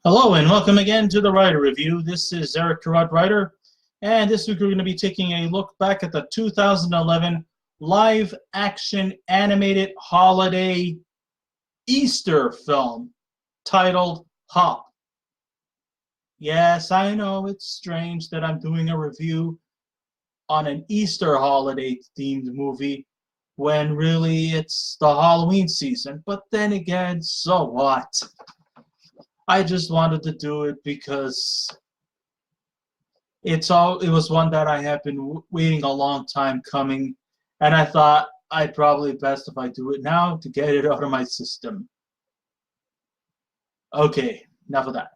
Hello and welcome again to the Writer Review. This is Eric Carrot Writer, and this week we're going to be taking a look back at the 2011 live-action animated holiday Easter film titled Hop. Yes, I know it's strange that I'm doing a review on an Easter holiday-themed movie when really it's the Halloween season, but then again, so what? I just wanted to do it because it was one that I have been waiting a long time coming, and I thought I'd probably best if I do it now to get it out of my system. Okay, enough of that.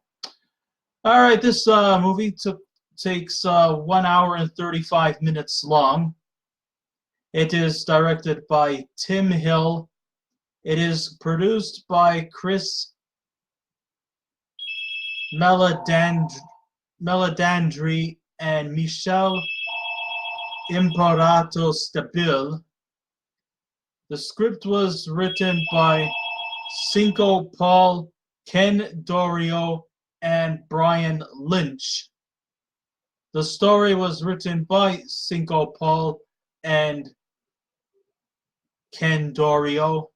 All right, this movie takes 1 hour and 35 minutes long. It is directed by Tim Hill. It is produced by Chris Meledandri and Michelle Imparato Stabile. The script was written by Cinco Paul, Ken Dorio, and Brian Lynch. The story was written by Cinco Paul and Ken Dorio.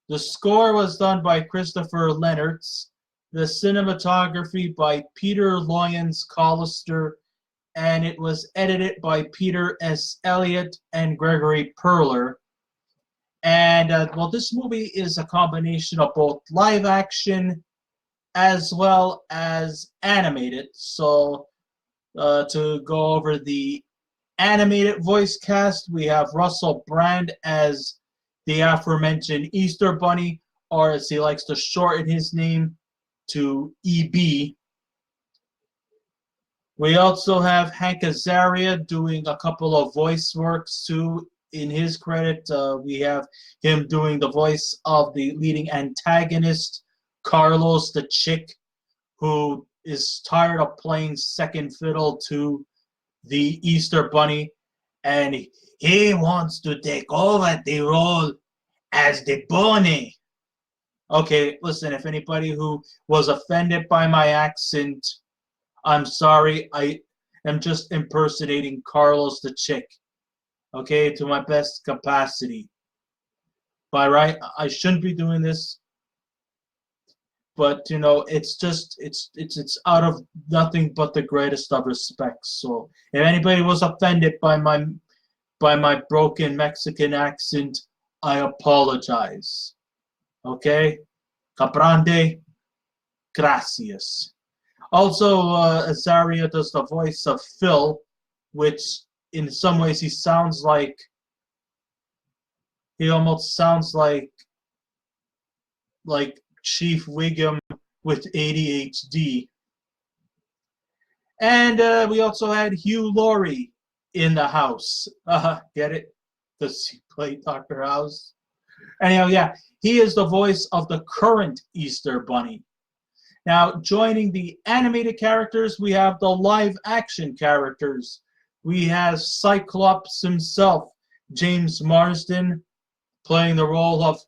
The score was done by Christopher Lennertz. The cinematography by Peter Lyons Collister, and it was edited by Peter S. Elliott and Gregory Perler. And well, this movie is a combination of both live action as well as animated. So to go over the animated voice cast, we have Russell Brand as the aforementioned Easter Bunny, or as he likes to shorten his name to EB. We also have Hank Azaria doing a couple of voice works too. In his credit, we have him doing the voice of the leading antagonist, Carlos the Chick, who is tired of playing second fiddle to the Easter Bunny, and he wants to take over the role as the bunny. Okay, listen, if anybody who was offended by my accent, I'm sorry. I am just impersonating Carlos the Chick, okay, to my best capacity. By right, I shouldn't be doing this, but you know, it's out of nothing but the greatest of respect. So, if anybody was offended by my broken Mexican accent, I apologize. Okay? Caprande, gracias. Also, Azaria does the voice of Phil, which in some ways he almost sounds like Chief Wiggum with ADHD. And we also had Hugh Laurie in the house. Get it? Does he play Dr. House? Anyhow, yeah, he is the voice of the current Easter Bunny. Now, joining the animated characters, we have the live-action characters. We have Cyclops himself, James Marsden, playing the role of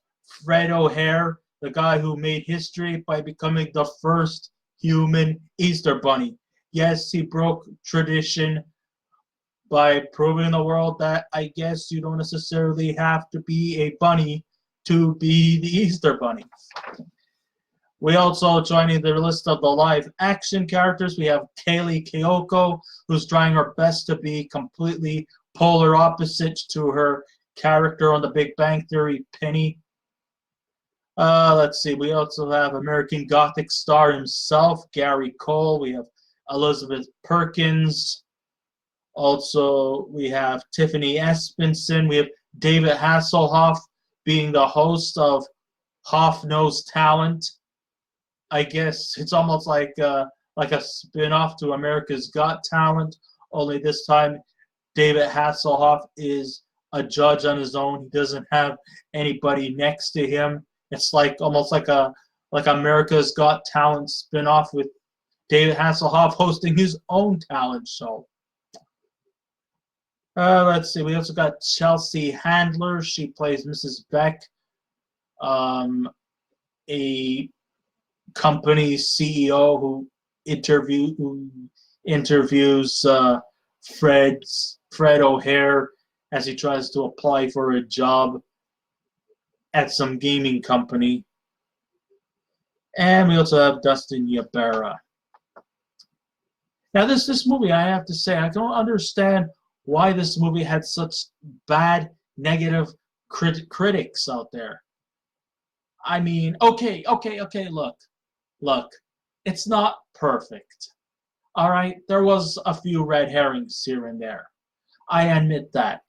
Fred O'Hare, the guy who made history by becoming the first human Easter Bunny. Yes, he broke tradition by proving the world that I guess you don't necessarily have to be a bunny to be the Easter Bunny. We also, joining the list of the live action characters, we have Kaley Cuoco, who's trying her best to be completely polar opposite to her character on The Big Bang Theory, Penny. Let's see, we also have American Gothic star himself, Gary Cole. We have Elizabeth Perkins. Also, we have Tiffany Espensen. We have David Hassellhoff being the host of Hoff Knows Talent. I guess it's almost like a spin-off to America's Got Talent, only this time David Hasselhoff is a judge on his own. He doesn't have anybody next to him. It's like almost like America's Got Talent spin-off with David Hasselhoff hosting his own talent show. Let's see. We also got Chelsea Handler. She plays Mrs. Beck, a company CEO who interviews Fred O'Hare as he tries to apply for a job at some gaming company. And we also have Dustin Yabara. Now, this movie, I have to say, I don't understand why this movie had such bad, negative critics out there. I mean, okay, look, it's not perfect. All right, there was a few red herrings here and there. I admit that.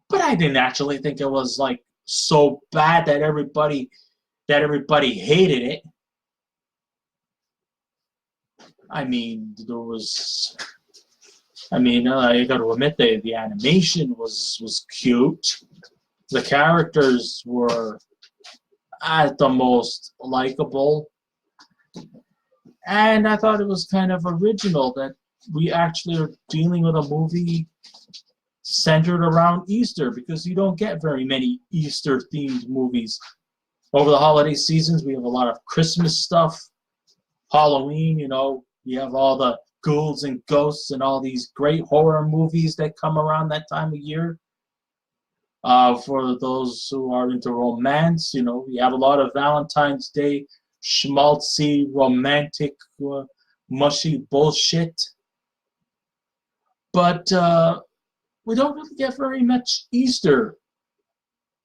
But I didn't actually think it was like so bad that everybody hated it. I mean, I got to admit the animation was cute. The characters were at the most likable. And I thought it was kind of original that we actually are dealing with a movie centered around Easter, because you don't get very many Easter-themed movies. Over the holiday seasons, we have a lot of Christmas stuff. Halloween, you have all the ghouls and ghosts and all these great horror movies that come around that time of year. For those who are into romance, we have a lot of Valentine's Day schmaltzy, romantic, mushy bullshit. But we don't really get very much Easter,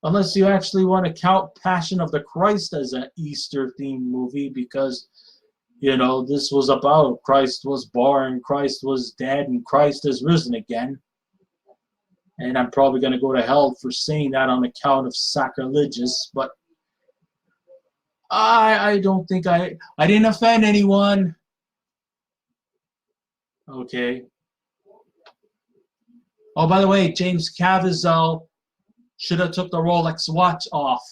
unless you actually want to count Passion of the Christ as an Easter-themed movie, because, this was about Christ was born, Christ was dead, and Christ is risen again. And I'm probably going to go to hell for saying that on account of sacrilegious, but I don't think I didn't offend anyone. Okay. Oh, by the way, James Caviezel should have took the Rolex watch off.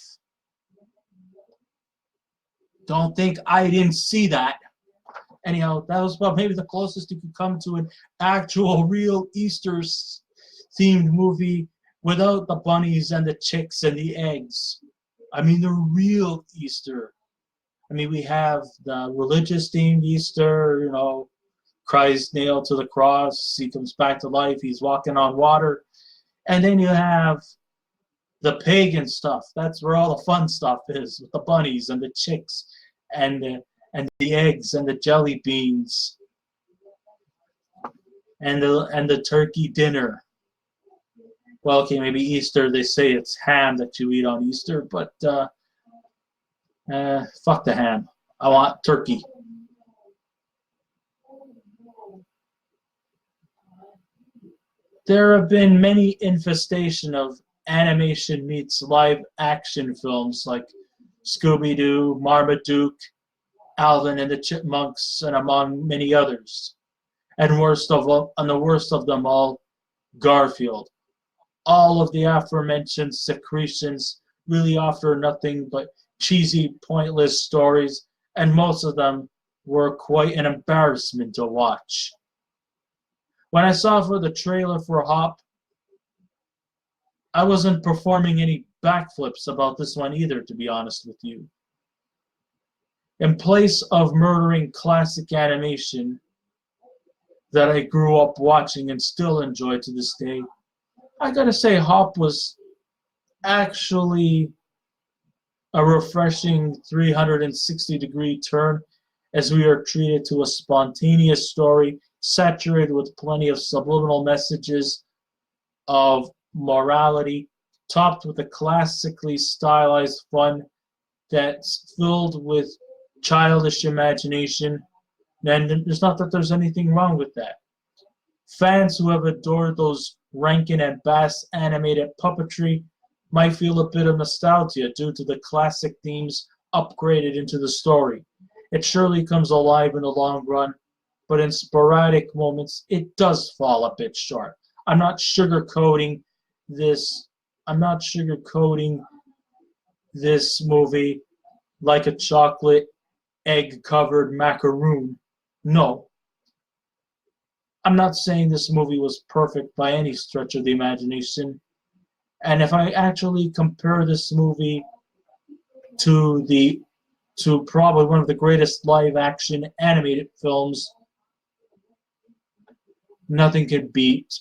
Don't think I didn't see that. Anyhow, that was maybe the closest you could come to an actual real Easter-themed movie without the bunnies and the chicks and the eggs. I mean, the real Easter. I mean, we have the religious-themed Easter, Christ nailed to the cross, he comes back to life, he's walking on water. And then you have the pagan stuff. That's where all the fun stuff is, with the bunnies and the chicks and the eggs and the jelly beans and the turkey dinner. Well, okay, maybe Easter, they say it's ham that you eat on Easter, but fuck the ham. I want turkey. There have been many infestation of animation meets live action films like Scooby-Doo, Marmaduke, Alvin and the Chipmunks, and among many others. And the worst of them all, Garfield. All of the aforementioned secretions really offer nothing but cheesy, pointless stories, and most of them were quite an embarrassment to watch. When I saw for the trailer for Hop, I wasn't performing any backflips about this one either, to be honest with you. In place of murdering classic animation that I grew up watching and still enjoy to this day, I gotta say Hop was actually a refreshing 360-degree turn, as we are treated to a spontaneous story saturated with plenty of subliminal messages of morality, topped with a classically stylized fun that's filled with childish imagination. And it's not that there's anything wrong with that. Fans who have adored those Rankin and Bass animated puppetry might feel a bit of nostalgia due to the classic themes upgraded into the story. It surely comes alive in the long run, but in sporadic moments, it does fall a bit short. I'm not sugarcoating this movie like a chocolate egg-covered macaroon. No. I'm not saying this movie was perfect by any stretch of the imagination. And if I actually compare this movie to the to probably one of the greatest live-action animated films. Nothing can beat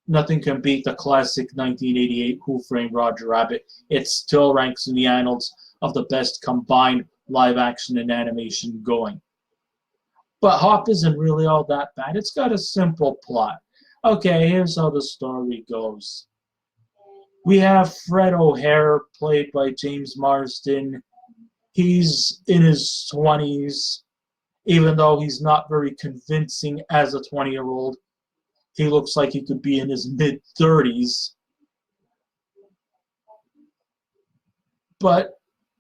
the classic 1988 Who Framed Roger Rabbit. It still ranks in the annals of the best combined live-action and animation going. But Hop isn't really all that bad. It's got a simple plot. Okay, here's how the story goes. We have Fred O'Hare, played by James Marsden. He's in his 20s, even though he's not very convincing as a 20-year-old. He looks like he could be in his mid-30s. But,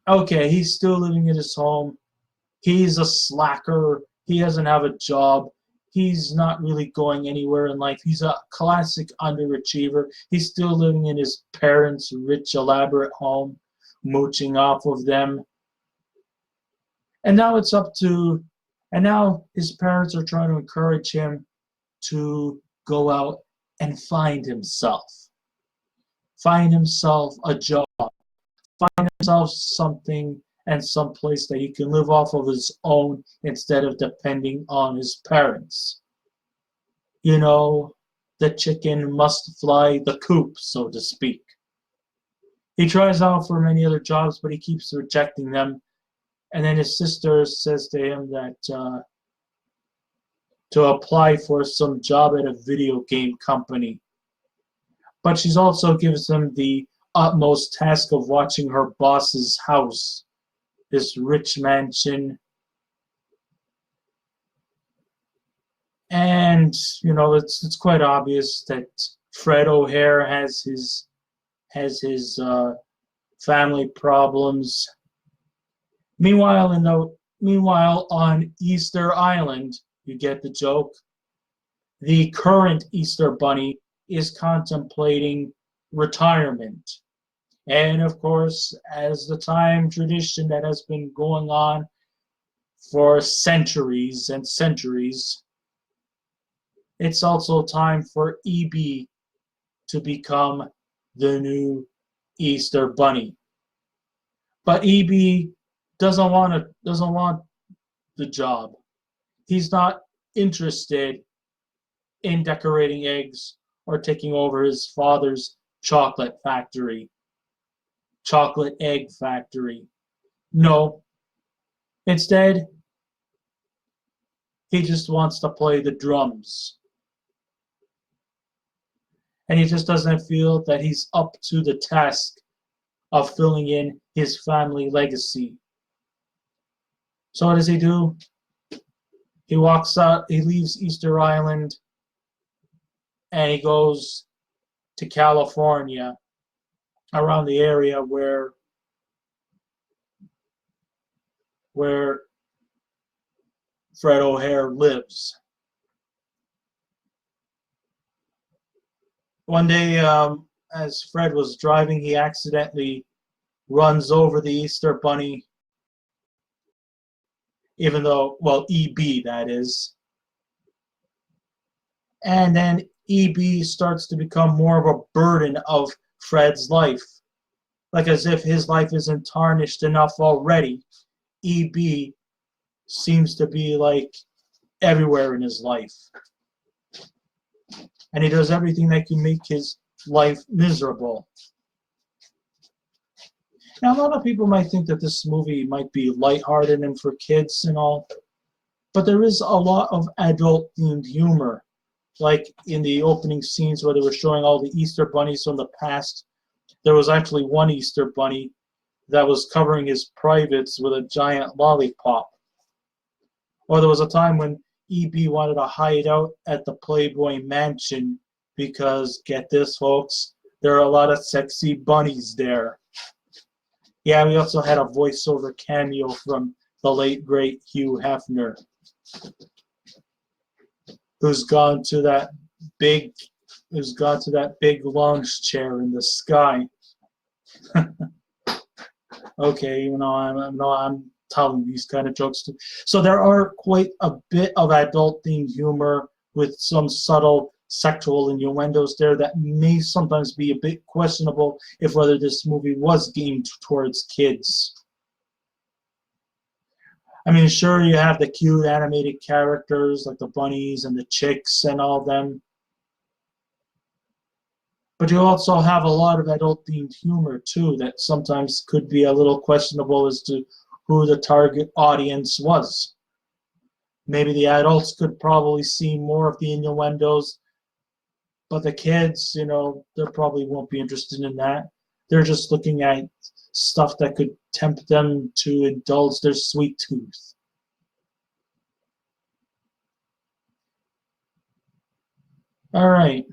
okay, he's still living in his home. He's a slacker. He doesn't have a job. He's not really going anywhere in life. He's a classic underachiever. He's still living in his parents' rich, elaborate home, mooching off of them. And now his parents are trying to encourage him to go out and find himself a job, find himself something and some place that he can live off of his own instead of depending on his parents. You know, the chicken must fly the coop, so to speak. He tries out for many other jobs, but he keeps rejecting them. And then his sister says to him that to apply for some job at a video game company. But she also gives him the utmost task of watching her boss's house, this rich mansion. And, you know, it's quite obvious that Fred O'Hare has his family problems. Meanwhile, on Easter Island, you get the joke, the current Easter Bunny is contemplating retirement. And of course, as the time tradition that has been going on for centuries and centuries, it's also time for EB to become the new Easter Bunny. But EB doesn't want the job. He's not interested in decorating eggs or taking over his father's chocolate egg factory. No. Instead, he just wants to play the drums. And he just doesn't feel that he's up to the task of filling in his family legacy. So what does he do? He walks out, he leaves Easter Island, and he goes to California, around the area where Fred O'Hare lives. One day, as Fred was driving, he accidentally runs over the Easter Bunny, even though, well, EB, that is. And then EB starts to become more of a burden of Fred's life. Like as if his life isn't tarnished enough already. EB seems to be like everywhere in his life. And he does everything that can make his life miserable. Now, a lot of people might think that this movie might be lighthearted and for kids and all, but there is a lot of adult-themed humor. Like in the opening scenes where they were showing all the Easter bunnies from the past, there was actually one Easter bunny that was covering his privates with a giant lollipop. Or there was a time when EB wanted to hide out at the Playboy Mansion because, get this, folks, there are a lot of sexy bunnies there. Yeah, we also had a voiceover cameo from the late, great Hugh Hefner, who's gone to that big lounge chair in the sky. Okay, you know, I'm telling these kind of jokes too. So there are quite a bit of adult-themed humor with some subtle sexual innuendos there that may sometimes be a bit questionable if whether this movie was aimed towards kids. I mean, sure, you have the cute animated characters like the bunnies and the chicks and all them, but you also have a lot of adult-themed humor too that sometimes could be a little questionable as to who the target audience was. Maybe the adults could probably see more of the innuendos, but the kids, they probably won't be interested in that. They're just looking at stuff that could tempt them to indulge their sweet tooth. All right.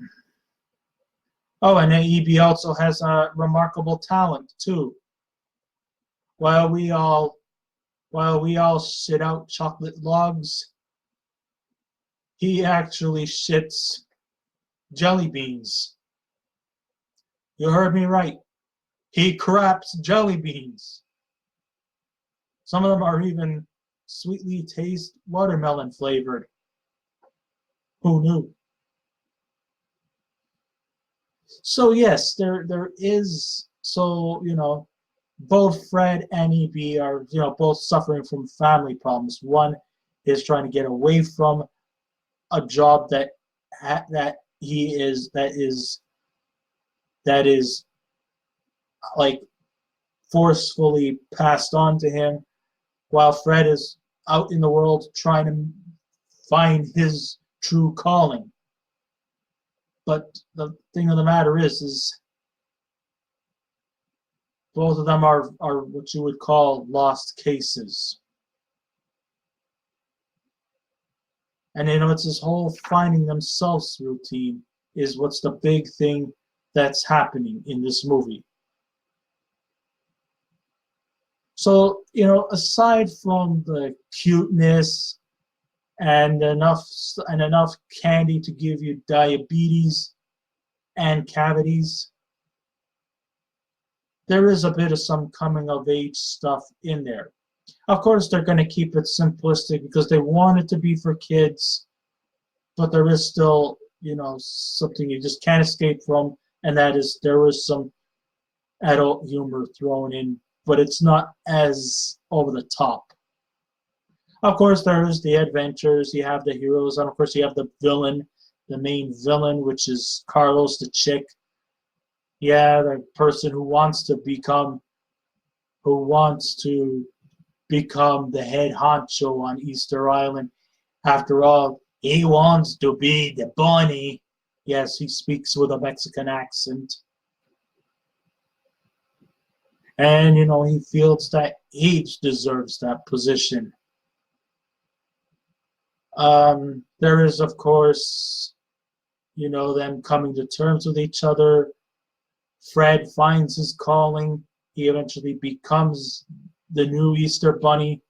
Oh, and EB also has a remarkable talent too. While we all while we all shit out chocolate logs, he actually shits jelly beans. You heard me right. He craps jelly beans. Some of them are even sweetly taste watermelon flavored. Who knew? So yes, there is both Fred and EB are both suffering from family problems. One is trying to get away from a job that that is like forcefully passed on to him, while Fred is out in the world trying to find his true calling. But the thing of the matter is both of them are what you would call lost cases. And it's this whole finding themselves routine is what's the big thing that's happening in this movie. So, aside from the cuteness and enough candy to give you diabetes and cavities, there is a bit of some coming of age stuff in there. Of course, they're going to keep it simplistic because they want it to be for kids, but there is still, something you just can't escape from, and that is there is some adult humor thrown in, but it's not as over the top. Of course, there's the adventures, you have the heroes, and of course you have the villain, the main villain, which is Carlos the chick. Yeah, the person who wants to become the head honcho on Easter Island. After all, he wants to be the bunny. Yes, he speaks with a Mexican accent. And, he feels that he deserves that position. There is, of course, them coming to terms with each other. Fred finds his calling. He eventually becomes the new Easter Bunny.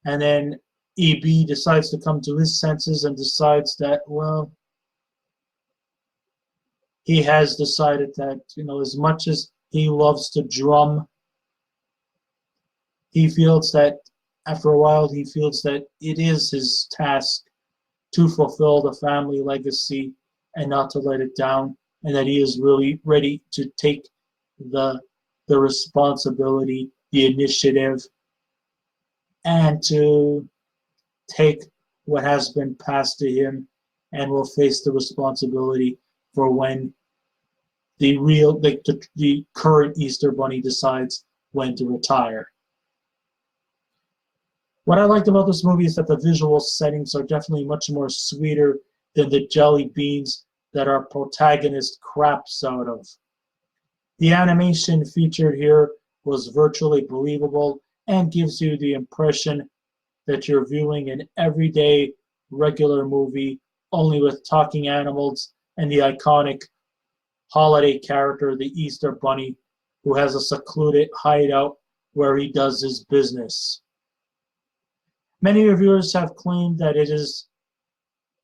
And then EB decides to come to his senses and decides that, well, he has decided that, as much as he loves to drum, he feels that after a while, he feels that it is his task to fulfill the family legacy and not to let it down, and that he is really ready to take the responsibility, the initiative, and to take what has been passed to him and will face the responsibility for when the current Easter Bunny decides when to retire. What I liked about this movie is that the visual settings are definitely much more sweeter than the jelly beans that our protagonist craps out of. The animation featured here was virtually believable and gives you the impression that you're viewing an everyday, regular movie, only with talking animals and the iconic holiday character, the Easter Bunny, who has a secluded hideout where he does his business. Many reviewers have claimed that it is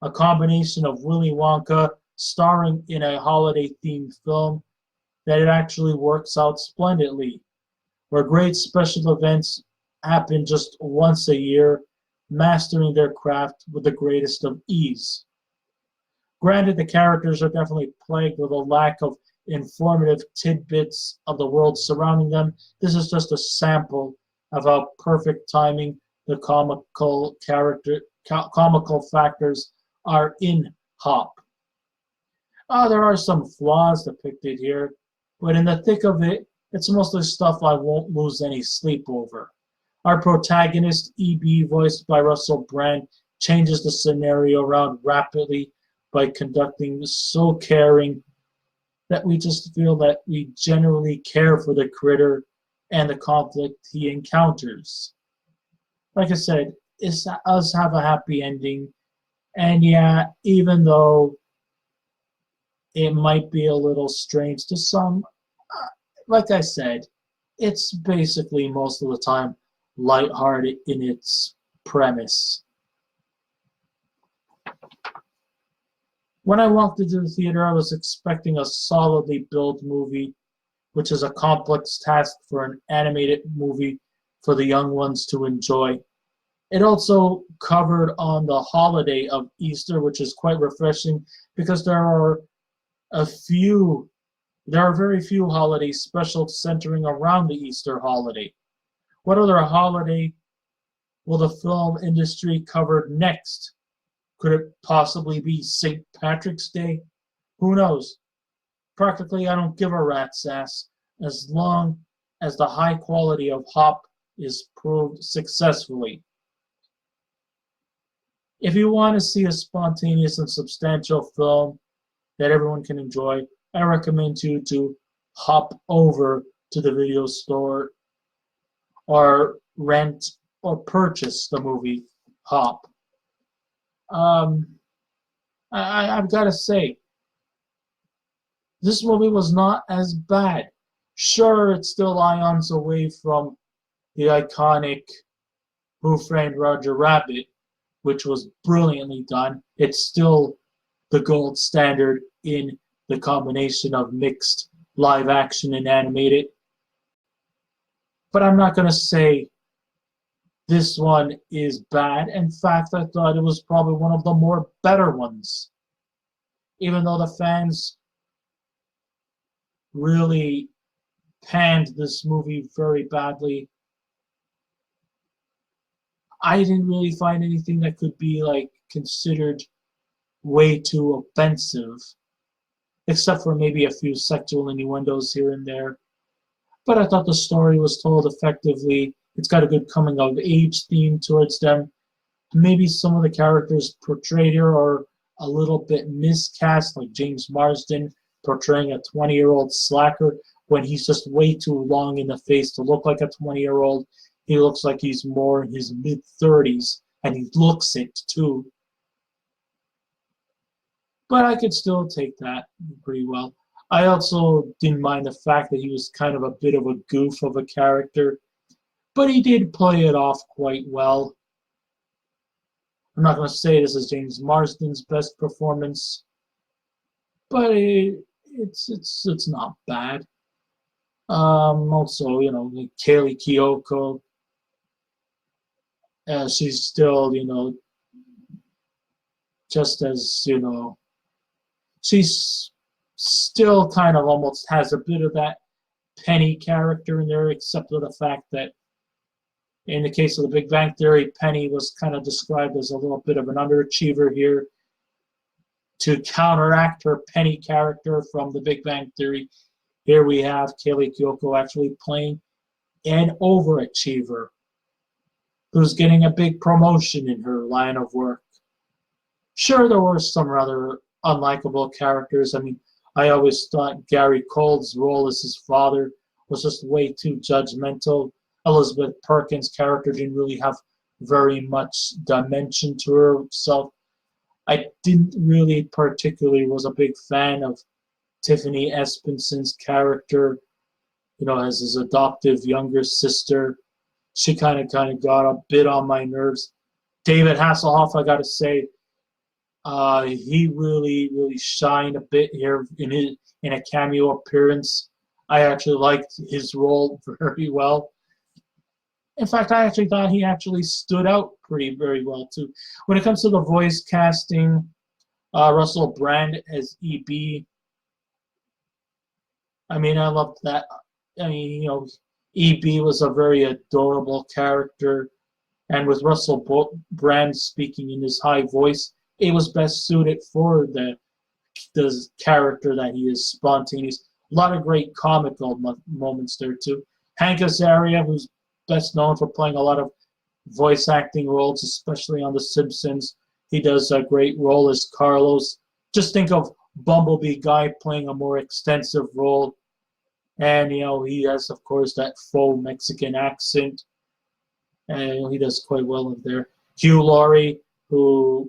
a combination of Willy Wonka starring in a holiday-themed film that it actually works out splendidly, where great special events happen just once a year, mastering their craft with the greatest of ease. Granted, the characters are definitely plagued with a lack of informative tidbits of the world surrounding them. This is just a sample of how perfect timing the comical factors are in Hop. There are some flaws depicted here, but in the thick of it, it's mostly stuff I won't lose any sleep over. Our protagonist, EB, voiced by Russell Brand, changes the scenario around rapidly by conducting so caring that we just feel that we generally care for the critter and the conflict he encounters. Like I said, it does have a happy ending, and yeah, even though it might be a little strange to some, like I said, it's basically most of the time lighthearted in its premise. When I walked into the theater, I was expecting a solidly built movie, which is a complex task for an animated movie for the young ones to enjoy. It also covered on the holiday of Easter, which is quite refreshing because there are very few holidays special centering around the Easter holiday. What other holiday will the film industry cover next? Could it possibly be St. Patrick's Day? Who knows? Practically, I don't give a rat's ass as long as the high quality of Hop is proved successfully. If you want to see a spontaneous and substantial film that everyone can enjoy, I recommend you to hop over to the video store or rent or purchase the movie Hop. I've got to say, this movie was not as bad. Sure, it's still ions away from the iconic Who Framed Roger Rabbit, which was brilliantly done. It's still the gold standard in the combination of mixed live action and animated. But I'm not going to say this one is bad. In fact, I thought it was probably one of the more better ones. Even though the fans really panned this movie very badly, I didn't really find anything that could be considered way too offensive, except for maybe a few sexual innuendos here and there. But I thought the story was told effectively. It's got a good coming of age theme towards them. Maybe some of the characters portrayed here are a little bit miscast, like James Marsden portraying a 20-year-old slacker when he's just way too long in the face to look like a 20-year-old. He looks like he's more in his mid-30s, and he looks it too. But I could still take that pretty well. I also didn't mind the fact that he was kind of a bit of a goof of a character, but he did play it off quite well. I'm not going to say this is James Marsden's best performance, but it's not bad. Also, Kaley Cuoco, she's still, just as, she's still kind of almost has a bit of that Penny character in there, except for the fact that in the case of the Big Bang Theory, Penny was kind of described as a little bit of an underachiever here. To counteract her Penny character from the Big Bang Theory, here we have Kaley Cuoco actually playing an overachiever who's getting a big promotion in her line of work. Sure, there were some rather unlikable characters. I mean, I always thought Gary Cole's role as his father was just way too judgmental. Elizabeth Perkins' character didn't really have very much dimension to herself. I didn't really particularly was a big fan of Tiffany Espensen's character, as his adoptive younger sister. She kind of got a bit on my nerves. David Hassellhoff, I got to say, he really shined a bit here in a cameo appearance. I actually liked his role very well. In fact, I actually thought he actually stood out very well too. When it comes to the voice casting, Russell Brand as EB. I mean, I loved that. I mean, E.B. was a very adorable character, and with Russell Brand speaking in his high voice, it was best suited for the character that he is, spontaneous. A lot of great comical moments there too. Hank Azaria, who's best known for playing a lot of voice acting roles, especially on The Simpsons. He does a great role as Carlos. Just think of Bumblebee Guy playing a more extensive role. And, he has, of course, that faux Mexican accent. And he does quite well there. Hugh Laurie, who,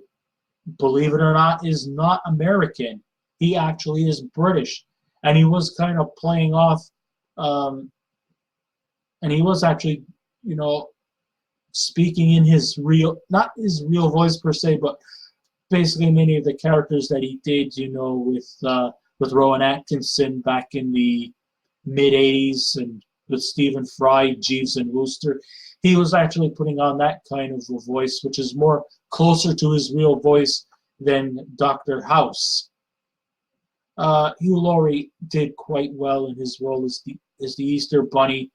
believe it or not, is not American. He actually is British. And he was kind of playing off, and he was actually, speaking in his not his real voice per se, but basically many of the characters that he did, with Rowan Atkinson back in the mid-'80s and with Stephen Fry, Jeeves and Wooster. He was actually putting on that kind of a voice, which is more closer to his real voice than Dr. House. Hugh Laurie did quite well in his role as the Easter Bunny,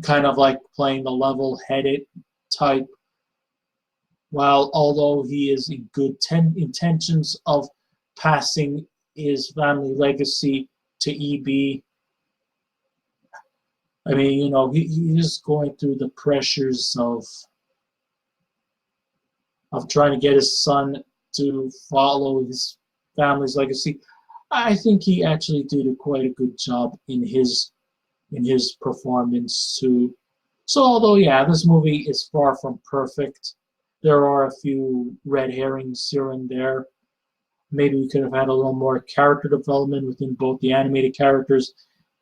kind of like playing the level-headed type, while although he is in good intentions of passing his family legacy to E.B., I mean, he is going through the pressures of trying to get his son to follow his family's legacy. I think he actually did quite a good job in his performance too. So although this movie is far from perfect, there are a few red herrings here and there. Maybe we could have had a little more character development within both the animated characters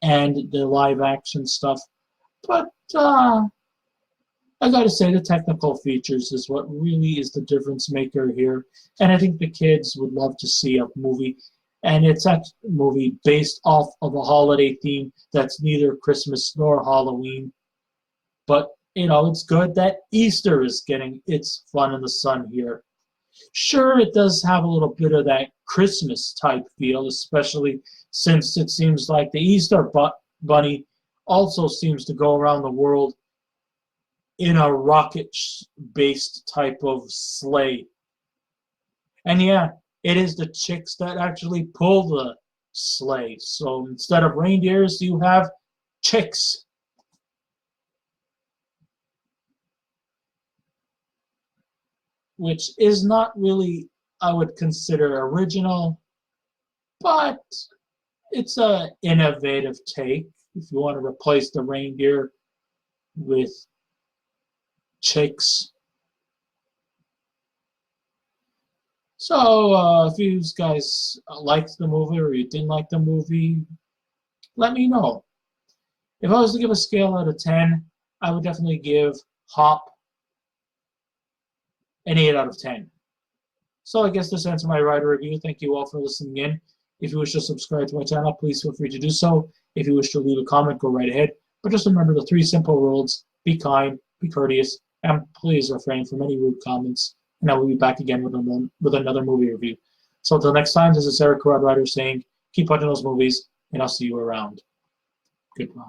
and the live action stuff. But I gotta say, the technical features is what really is the difference maker here. And I think the kids would love to see a movie. And it's a movie based off of a holiday theme that's neither Christmas nor Halloween. But, it's good that Easter is getting its fun in the sun here. Sure, it does have a little bit of that Christmas type feel, especially since it seems like the Easter Bunny also seems to go around the world in a rocket-based type of sleigh. And it is the chicks that actually pull the sleigh. So instead of reindeers, you have chicks. Which is not really, I would consider, original, but it's an innovative take. If you want to replace the reindeer with chicks. So if you guys liked the movie or you didn't like the movie, let me know. If I was to give a scale out of 10, I would definitely give Hop an 8 out of 10. So I guess this ends my rider review. Thank you all for listening in. If you wish to subscribe to my channel, please feel free to do so. If you wish to leave a comment, go right ahead. But just remember the 3 simple rules: be kind, be courteous, and please refrain from any rude comments. And I will be back again with another movie review. So until next time, this is Eric Rider saying, keep watching those movies, and I'll see you around. Goodbye.